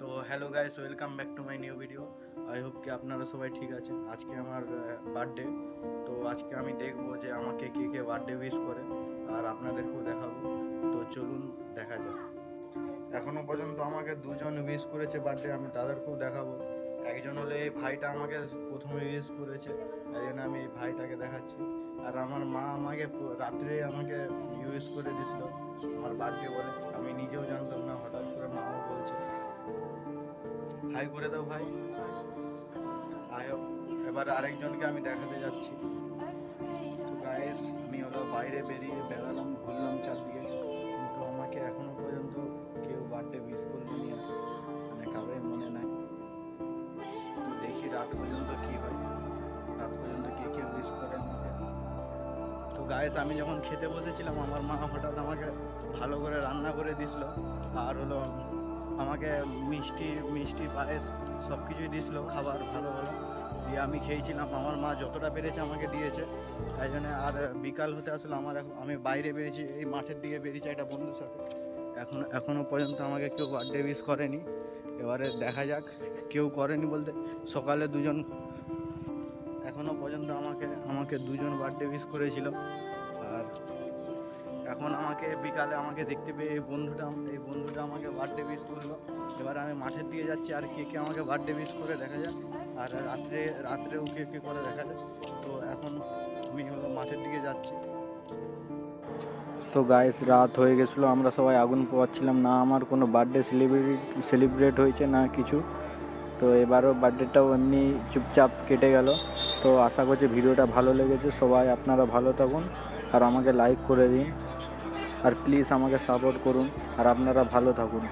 তো hello guys, welcome back to my new video. I hope কি আপনারা সবাই ঠিক আছেন। আজকে আমার বার্থডে, তো আজকে আমি দেখবো যে আমাকে কে কে বার্থডে উইশ করে আর আপনাদেরকেও দেখাবো। তো চলুন দেখা যাক। এখনো পর্যন্ত আমাকে দুজন উইশ করেছে বার্থডে, আমি তাদেরকেও দেখাবো। একজন হলো এই ভাইটা আমাকে প্রথমে উইশ করেছে, তাই জন্য আমি এই ভাইটাকে দেখাচ্ছি। আর আমার মা আমাকে রাত্রে আমাকে উইশ করে দিছিল আমার বার্থডে বলে। আমি নিজেও জানতাম না, হঠাৎ করে মাও বলছে। হাই করে দাও ভাই। আয়ো, এবার আরেকজনকে আমি দেখাতে যাচ্ছি। তো গাইস, আমি হলো বাইরে বেরিয়ে বেড়ালাম, ঘুরলাম চারদিকে, কিন্তু আমাকে এখনো পর্যন্ত কেউ বার্থডে উইশ করলো নি, মানে কারোর মনে নাই। তো দেখি রাত পর্যন্ত কি হয়, রাত পর্যন্ত কে কে উইশ করে আমাকে। তো গাইস, আমি যখন খেতে বসেছিলাম আমার মা হঠাৎ আমাকে ভালো করে রান্না করে দিছিল, আর হলো আমাকে মিষ্টি মিষ্টি পায়েস সব কিছুই দিছিল, খাবার ভালো ভালো দিয়ে আমি খেয়েছিলাম। আমার মা যতটা পেরেছে আমাকে দিয়েছে, তাই জন্য। আর বিকাল হতে আসলে আমি বাইরে বেরিয়েছি, এই মাঠের দিকে বেরিয়েছি একটা বন্ধুর সাথে। এখনও পর্যন্ত আমাকে কেউ বার্থডে উইশ করেনি। এবারে দেখা যাক, কেউ করেনি বলতে সকালে দুজন, এখনও পর্যন্ত আমাকে দুজন বার্থডে উইশ করেছিল। আর এখন আমাকে বিকালে আমাকে দেখতে পেয়ে এই বন্ধুটা আমাকে বার্থডে উইশ করলো। এবার আমি মাঠের দিকে যাচ্ছি, আর কে কে আমাকে বার্থডে উইশ করে দেখা যাক। আর রাত্রেও কে কে করে দেখা যাক। তো এখন আমি হলো মাঠের দিকে যাচ্ছি। তো গাইস, রাত হয়ে গেছিলো, আমরা সবাই আগুন পোয়াচ্ছিলাম না। আমার কোনো বার্থডে সেলিব্রেট হয়েছে না কিছু। তো এবারও বার্থডেটাও এমনি চুপচাপ কেটে গেল। তো আশা করছি ভিডিওটা ভালো লেগেছে। সবাই আপনারা ভালো থাকুন আর আমাকে লাইক করে দিন, আর প্লিজ আমাকে সাপোর্ট করুন, আর আপনারা ভালো থাকুন।